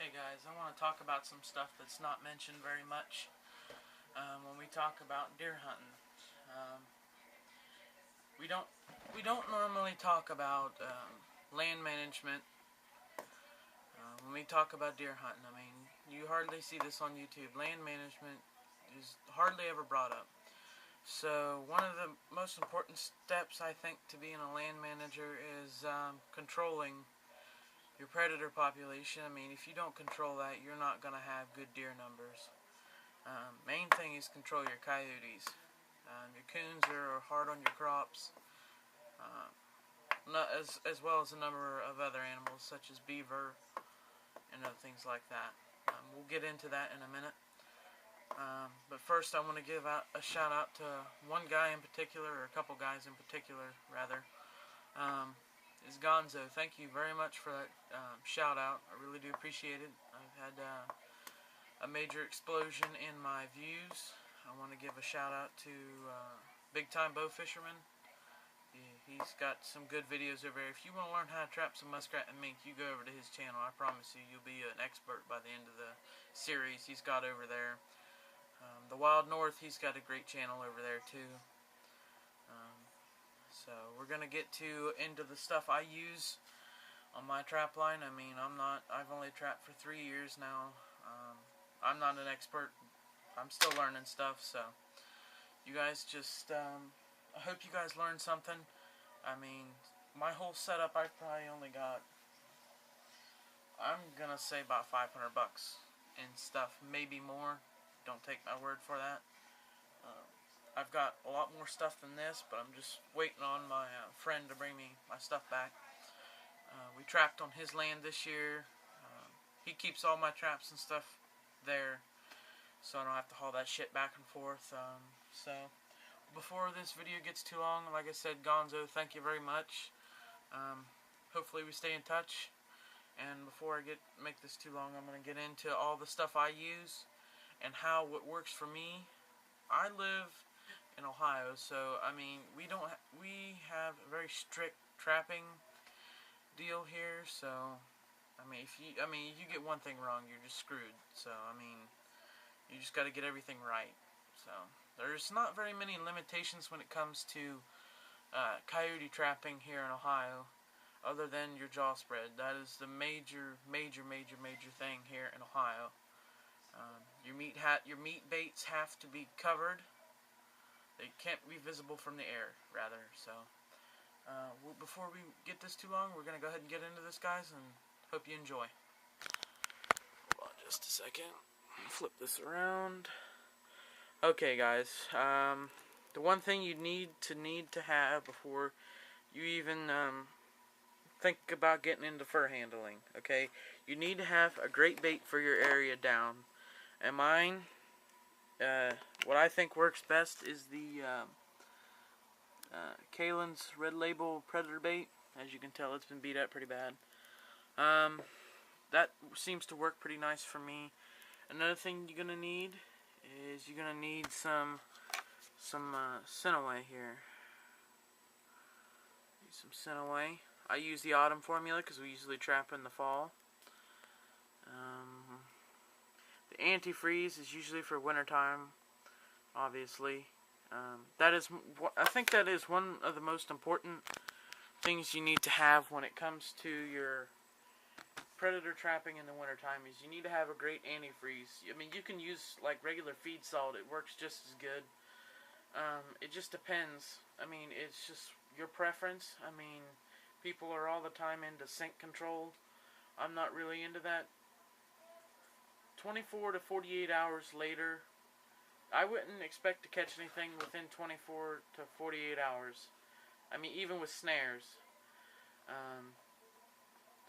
Hey guys, I want to talk about some stuff that's not mentioned very much when we talk about deer hunting. Um, we don't normally talk about land management when we talk about deer hunting. I mean, you hardly see this on YouTube. Land management is hardly ever brought up. So one of the most important steps I think to being a land manager is controlling your predator population. I mean, if you don't control that, you're not going to have good deer numbers. Main thing is control your coyotes. Your coons are hard on your crops, not as well as a number of other animals such as beaver and other things like that. We'll get into that in a minute. But first I want to give out a shout out to one guy in particular, or a couple guys in particular rather. Is Gonzo. Thank you very much for that shout out. I really do appreciate it. I've had a major explosion in my views. I want to give a shout out to Big Time Bow Fisherman. He's got some good videos over there. If you want to learn how to trap some muskrat and mink, you go over to his channel. I promise you, you'll be an expert by the end of the series he's got over there. The Wild North, he's got a great channel over there too. So we're gonna get into the stuff I use on my trap line. I mean, I've only trapped for 3 years now. I'm not an expert. I'm still learning stuff. So you guys just, I hope you guys learned something. I mean, my whole setup, I probably only got, I'm gonna say about 500 bucks and stuff, maybe more. Don't take my word for that. I've got a lot more stuff than this, but I'm just waiting on my friend to bring me my stuff back. We trapped on his land this year. He keeps all my traps and stuff there, so I don't have to haul that shit back and forth. So before this video gets too long, like I said, Gonzo, thank you very much. Hopefully we stay in touch. And before I make this too long, I'm going to get into all the stuff I use and how it works for me. I live in Ohio, so I mean, we have a very strict trapping deal here. So I mean, if you get one thing wrong, you're just screwed. So I mean, you just got to get everything right. So there's not very many limitations when it comes to coyote trapping here in Ohio, other than your jaw spread. That is the major thing here in Ohio. Your meat baits have to be covered. They can't be visible from the air, rather. So, before we get this too long, we're going to go ahead and get into this, guys, and hope you enjoy. Hold on just a second. Flip this around. Okay, guys. The one thing you need to have before you even think about getting into fur handling, okay? You need to have a great bait for your area down. And mine, what I think works best is the Kalen's Red Label Predator Bait. As you can tell, it's been beat up pretty bad. That seems to work pretty nice for me. Another thing you're gonna need is some Cinnaway here. Need some Cinnaway. I use the autumn formula because we usually trap in the fall. The antifreeze is usually for wintertime, obviously. I think that is one of the most important things you need to have when it comes to your predator trapping in the wintertime, is you need to have a great antifreeze. I mean, you can use like regular feed salt, it works just as good. It just depends. I mean, it's just your preference. I mean, people are all the time into sink control. I'm not really into that. 24 to 48 hours later, I wouldn't expect to catch anything within 24 to 48 hours. I mean, even with snares.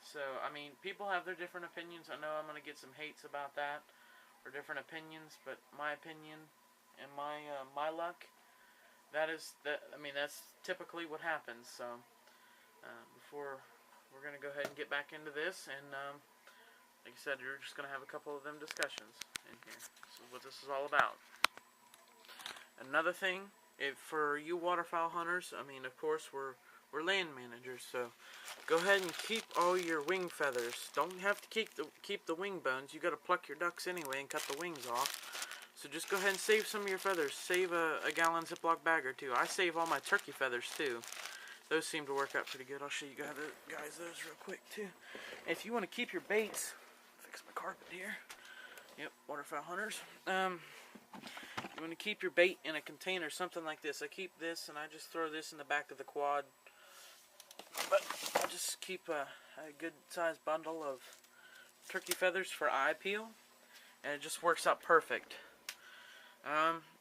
So, I mean, people have their different opinions. I know I'm going to get some hates about that, or different opinions, but my opinion and my luck, that's typically what happens. So, before we're going to go ahead and get back into this, and like I said, you're just going to have a couple of them discussions in here. This is what this is all about. Another thing, for you waterfowl hunters, I mean, of course, we're we're land managers, so go ahead and keep all your wing feathers. Don't have to keep the wing bones. You got to pluck your ducks anyway and cut the wings off. So just go ahead and save some of your feathers. Save a gallon Ziploc bag or two. I save all my turkey feathers too. Those seem to work out pretty good. I'll show you guys those real quick too. If you want to keep your baits, fix my carpet here. Yep, waterfowl hunters. You want to keep your bait in a container, something like this. I keep this and I just throw this in the back of the quad. But I'll just keep a good sized bundle of turkey feathers for eye peel, and it just works out perfect.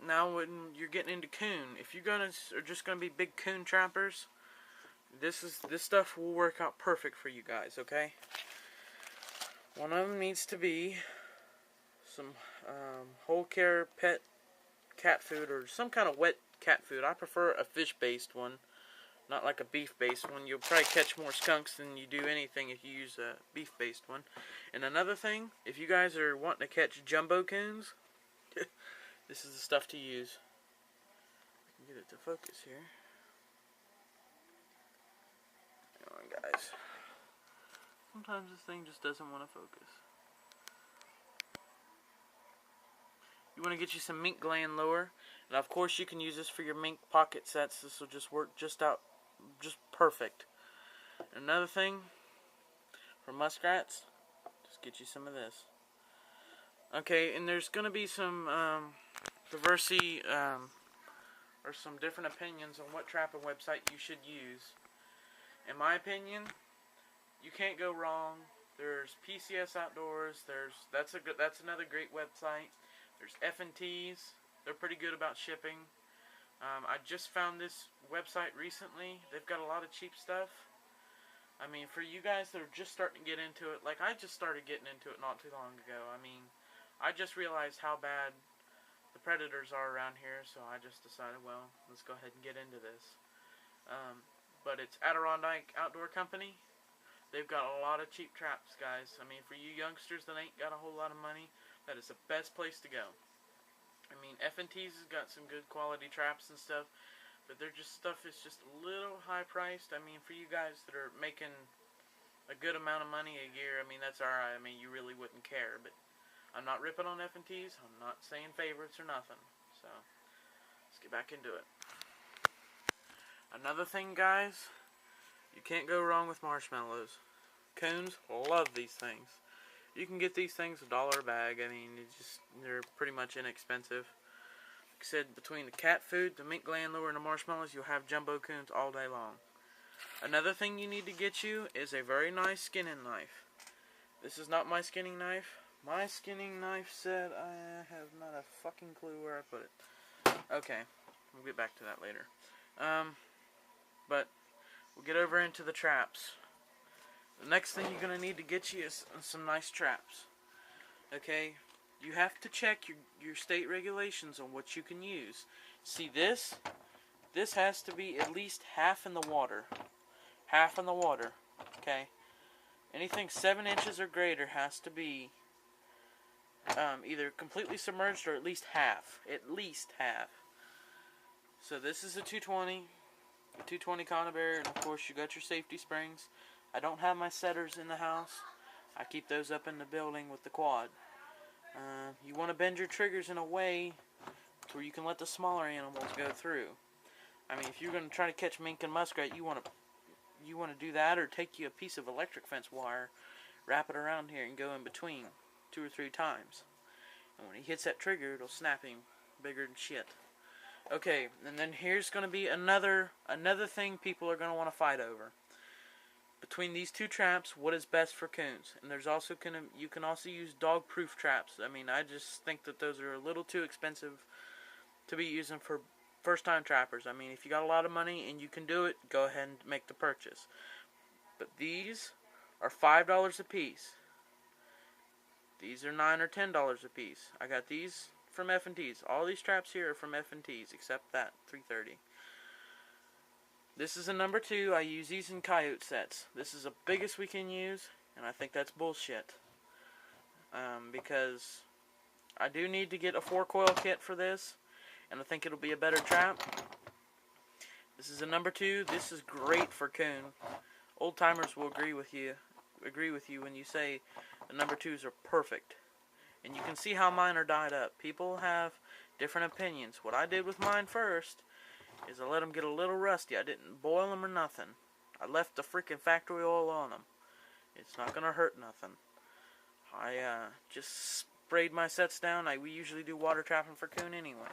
Now when you're getting into coon, if you are just gonna be big coon trappers, this stuff will work out perfect for you guys. Okay. One of them needs to be some whole care pet cat food or some kind of wet cat food. I prefer a fish-based one, not like a beef-based one. You'll probably catch more skunks than you do anything if you use a beef-based one. And another thing, if you guys are wanting to catch jumbo coons, this is the stuff to use. I can get it to focus here. Hang on, guys. Sometimes this thing just doesn't want to focus. You want to get you some mink gland lure, and of course you can use this for your mink pocket sets. This will just work just perfect. Another thing for muskrats, just get you some of this. Okay, and there's going to be some diversity or some different opinions on what trapping website you should use. In my opinion, you can't go wrong. There's PCS Outdoors. That's another great website. There's F&T's. They're pretty good about shipping. I just found this website recently. They've got a lot of cheap stuff. I mean, for you guys that are just starting to get into it, like I just started getting into it not too long ago. I mean, I just realized how bad the predators are around here, so I just decided, well, let's go ahead and get into this. But it's Adirondack Outdoor Company. They've got a lot of cheap traps, guys. I mean, for you youngsters that ain't got a whole lot of money, that is the best place to go. I mean, F&T's has got some good quality traps and stuff, but their stuff is just a little high priced. I mean, for you guys that are making a good amount of money a year, I mean, that's alright. I mean, you really wouldn't care, but I'm not ripping on F&T's. I'm not saying favorites or nothing. So, let's get back into it. Another thing, guys, you can't go wrong with marshmallows. Coons love these things. You can get these things $1 a bag. I mean, they're pretty much inexpensive. Like I said, between the cat food, the mink gland lure, and the marshmallows, you'll have jumbo coons all day long. Another thing you need to get you is a very nice skinning knife. This is not my skinning knife. My skinning knife set, I have not a fucking clue where I put it. Okay, we'll get back to that later. But we'll get over into the traps. The next thing you're going to need to get you is some nice traps. Okay, you have to check your state regulations on what you can use. See this? This has to be at least half in the water. Half in the water. Okay? Anything 7 inches or greater has to be either completely submerged or at least half. At least half. So this is a 220. A 220 conibear, and of course you got your safety springs. I don't have my setters in the house. I keep those up in the building with the quad. You want to bend your triggers in a way where you can let the smaller animals go through. I mean, if you're going to try to catch mink and muskrat, you want to do that, or take you a piece of electric fence wire, wrap it around here, and go in between 2 or 3 times. And when he hits that trigger, it'll snap him bigger than shit. Okay, and then here's going to be another thing people are going to want to fight over. Between these two traps, what is best for coons? And there's also you can also use dog-proof traps. I mean, I just think that those are a little too expensive to be using for first-time trappers. I mean, if you got a lot of money and you can do it, go ahead and make the purchase. But these are $5 a piece. These are $9 or $10 a piece. I got these from F&T's. All these traps here are from F&T's except that 330. This is a number 2. I use these in coyote sets. This is the biggest we can use, and I think that's bullshit. Because I do need to get a 4-coil kit for this, and I think it'll be a better trap. This is a number 2. This is great for coon. Old timers will agree with you when you say the number 2s are perfect. And you can see how mine are dyed up. People have different opinions. What I did with mine first is I let them get a little rusty. I didn't boil them or nothing. I left the freaking factory oil on them. It's not going to hurt nothing. I just sprayed my sets down. We usually do water trapping for coon anyway.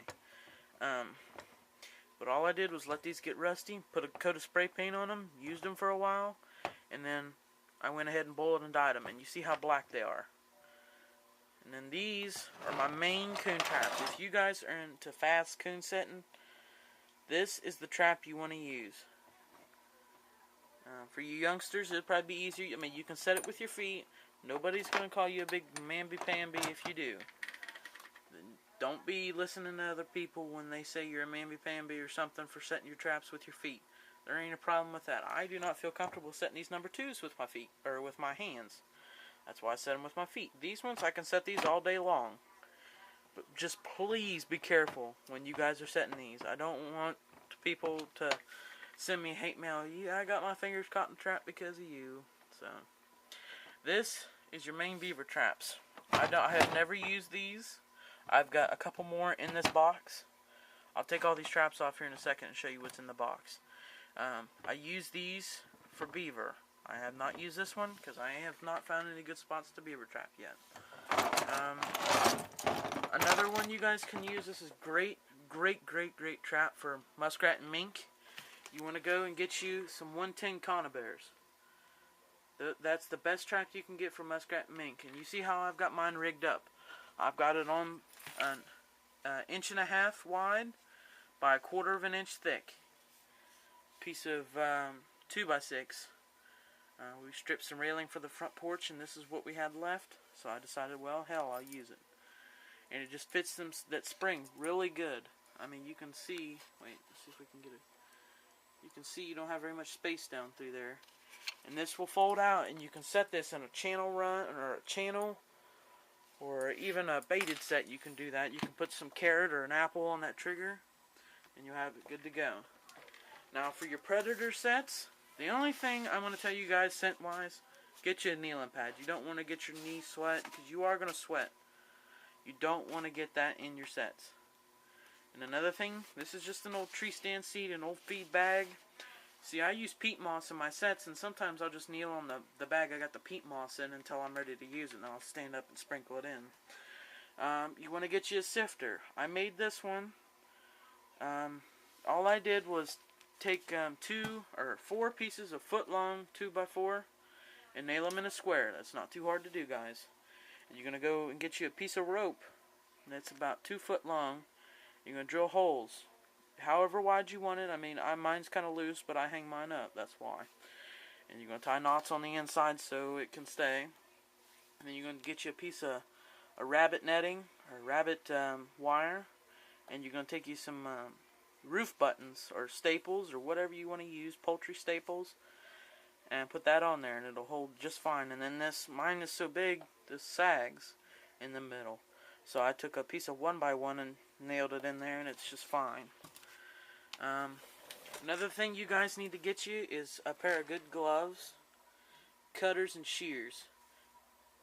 But all I did was let these get rusty, put a coat of spray paint on them, used them for a while, and then I went ahead and boiled and dyed them. And you see how black they are. And then these are my main coon traps. If you guys are into fast coon setting, this is the trap you want to use. For you youngsters, it'll probably be easier. I mean, you can set it with your feet. Nobody's going to call you a big mamby-pamby if you do. Don't be listening to other people when they say you're a mamby-pamby or something for setting your traps with your feet. There ain't a problem with that. I do not feel comfortable setting these number 2s with my feet, or with my hands. That's why I set them with my feet. These ones, I can set these all day long. But just please be careful when you guys are setting these. I don't want people to send me hate mail. Yeah, I got my fingers caught in the trap because of you. So, this is your main beaver traps. I have never used these. I've got a couple more in this box. I'll take all these traps off here in a second and show you what's in the box. I use these for beaver. I have not used this one because I have not found any good spots to beaver trap yet. Another one you guys can use. This is great trap for muskrat and mink. You want to go and get you some 110 conibears. That's the best trap you can get for muskrat and mink. And you see how I've got mine rigged up. I've got it on an 1.5 inches wide by 1/4 inch thick piece of 2x6. We stripped some railing for the front porch, and this is what we had left. So I decided, well, hell, I'll use it. And it just fits that spring really good. I mean, you can see. Wait, let's see if we can get it. You can see you don't have very much space down through there. And this will fold out, and you can set this in a channel run or a channel, or even a baited set. You can do that. You can put some carrot or an apple on that trigger, and you'll have it good to go. Now, for your predator sets, the only thing I'm going to tell you guys scent-wise, get you a kneeling pad. You don't want to get your knee sweat, because you are going to sweat. You don't want to get that in your sets. And another thing, this is just an old tree stand seat, an old feed bag. See, I use peat moss in my sets, and sometimes I'll just kneel on the bag I got the peat moss in until I'm ready to use it, and I'll stand up and sprinkle it in. You want to get you a sifter. I made this one. All I did was take 2 or 4 pieces of foot-long 2x4 and nail them in a square. That's not too hard to do, guys. And you're going to go and get you a piece of rope that's about 2 foot long. You're going to drill holes however wide you want it. I mean, mine's kind of loose, but I hang mine up. That's why. And you're going to tie knots on the inside so it can stay. And then you're going to get you a piece of a rabbit netting or rabbit wire. And you're going to take you some roof buttons or staples or whatever you want to use, poultry staples, and put that on there, and it'll hold just fine. And then mine is so big, this sags in the middle. So I took a piece of 1x1 and nailed it in there, and it's just fine. Another thing you guys need to get you is a pair of good gloves, cutters, and shears.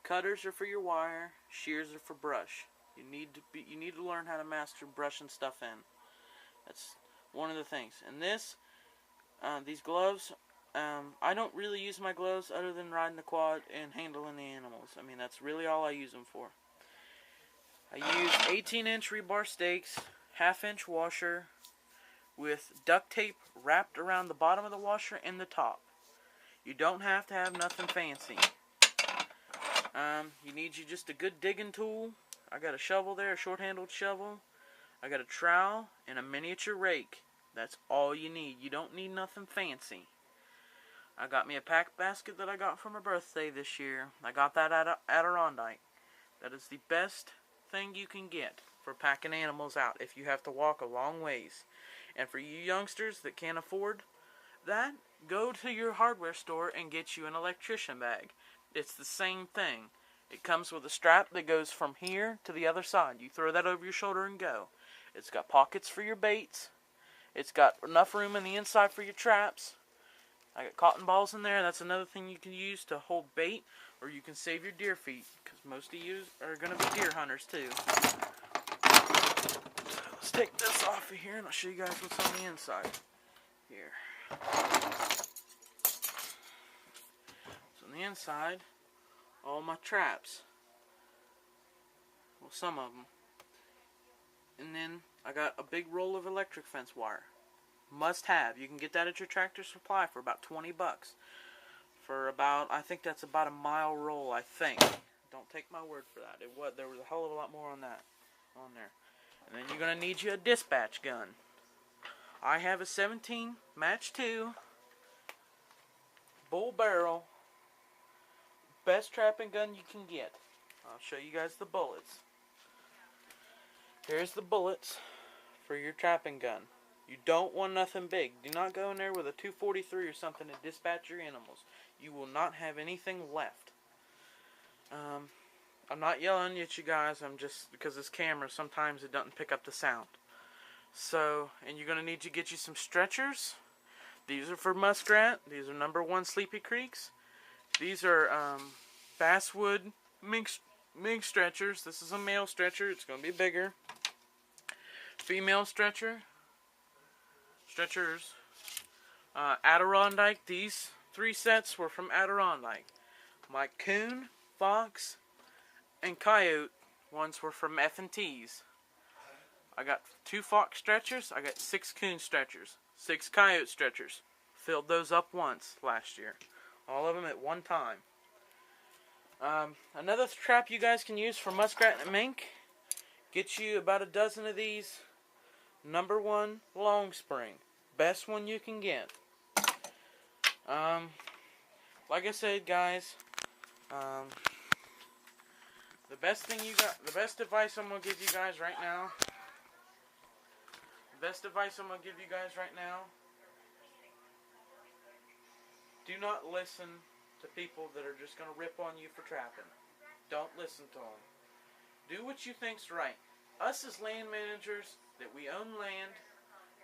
Cutters are for your wire, shears are for brush. You need to learn how to master brushing stuff in. That's one of the things. And these gloves, I don't really use my gloves other than riding the quad and handling the animals. I mean, that's really all I use them for. I use 18-inch rebar stakes, 1/2 inch washer, with duct tape wrapped around the bottom of the washer and the top. You don't have to have nothing fancy. You need just a good digging tool. I got a shovel there, a short-handled shovel. I got a trowel and a miniature rake. That's all you need. You don't need nothing fancy. I got me a pack basket that I got for my birthday this year. I got that at Adirondack. That is the best thing you can get for packing animals out if you have to walk a long ways. And for you youngsters that can't afford that, go to your hardware store and get you an electrician bag. It's the same thing. It comes with a strap that goes from here to the other side. You throw that over your shoulder and go. It's got pockets for your baits. It's got enough room in the inside for your traps. I got cotton balls in there. That's another thing you can use to hold bait, or you can save your deer feet, because most of you are going to be deer hunters too. So let's take this off of here and I'll show you guys what's on the inside here. So on the inside, all my traps. Well, some of them. And then I got a big roll of electric fence wire. Must have. You can get that at your Tractor Supply for about 20 bucks. For about, I think that's about a mile roll, I think. Don't take my word for that. There was a hell of a lot more on that, on there. And then you're going to need you a dispatch gun. I have a 17 Match 2 bull barrel. Best trapping gun you can get. I'll show you guys the bullets. Here's the bullets for your trapping gun. You don't want nothing big. Do not go in there with a 243 or something to dispatch your animals. You will not have anything left. I'm not yelling at you guys. I'm just, because this camera, sometimes it doesn't pick up the sound. So, and you're going to need to get you some stretchers. These are for muskrat. These are #1 Sleepy Creeks. These are basswood mink stretchers. This is a male stretcher. It's going to be bigger. Female stretchers. Adirondack. These 3 sets were from Adirondack. My coon, fox, and coyote ones were from F&T's. I got 2 fox stretchers. I got 6 coon stretchers. 6 coyote stretchers. Filled those up once last year. All of them at one time. Another trap you guys can use for muskrat and mink. Get you about a dozen of these. #1 long spring. Best one you can get. Like I said, guys, the best advice I'm gonna give you guys right now. Do not listen to people that are just gonna rip on you for trapping. Don't listen to them. Do what you think's right. Us as land managers, that we own land,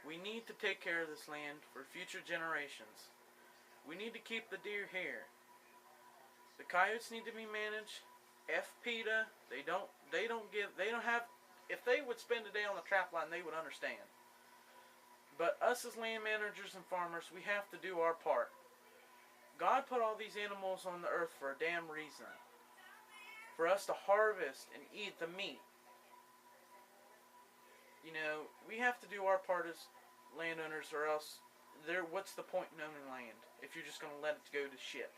we need to take care of this land for future generations. We need to keep the deer here. The coyotes need to be managed. PETA, if they would spend a day on the trap line, they would understand. But us as land managers and farmers, we have to do our part. God put all these animals on the earth for a damn reason. For us to harvest and eat the meat. You know, we have to do our part as landowners, or else what's the point in owning land if you're just going to let it go to shit?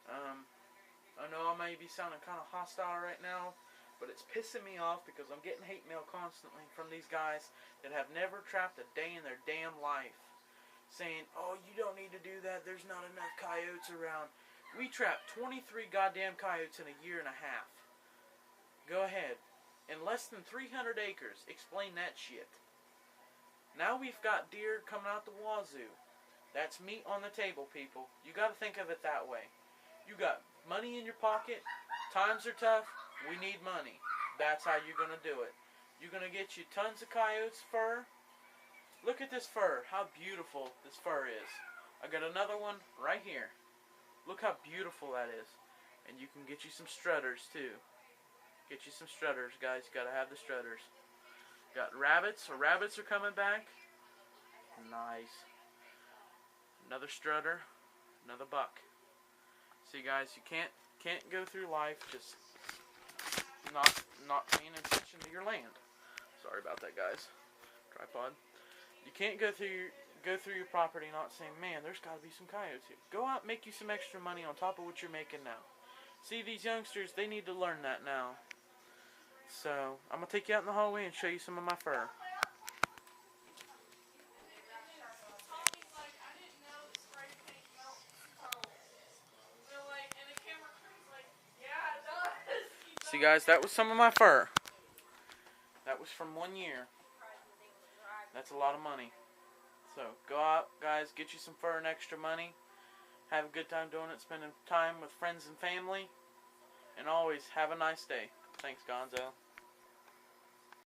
I know I may be sounding kind of hostile right now, but it's pissing me off because I'm getting hate mail constantly from these guys that have never trapped a day in their damn life, saying, oh, you don't need to do that, there's not enough coyotes around. We trapped 23 goddamn coyotes in a year and a half. Go ahead. In less than 300 acres, explain that shit. Now we've got deer coming out the wazoo. That's meat on the table, people. You got to think of it that way. You got money in your pocket. Times are tough. We need money. That's how you're going to do it. You're going to get you tons of coyotes fur. Look at this fur. How beautiful this fur is. I got another one right here. Look how beautiful that is. And you can get you some strutters too. Get you some strutters, guys. You got to have the strutters. Got rabbits. So rabbits are coming back. Nice. Another strutter. Another buck. See, guys, you can't go through life just not paying attention to your land. Sorry about that, guys. Tripod. You can't go through your property not saying, man, there's got to be some coyotes here. Go out and make you some extra money on top of what you're making now. See, these youngsters, they need to learn that now. So, I'm going to take you out in the hallway and show you some of my fur. See, guys, that was some of my fur. That was from 1 year. That's a lot of money. So, go out, guys, get you some fur and extra money. Have a good time doing it, spending time with friends and family. And always, have a nice day. Thanks, Gonzo.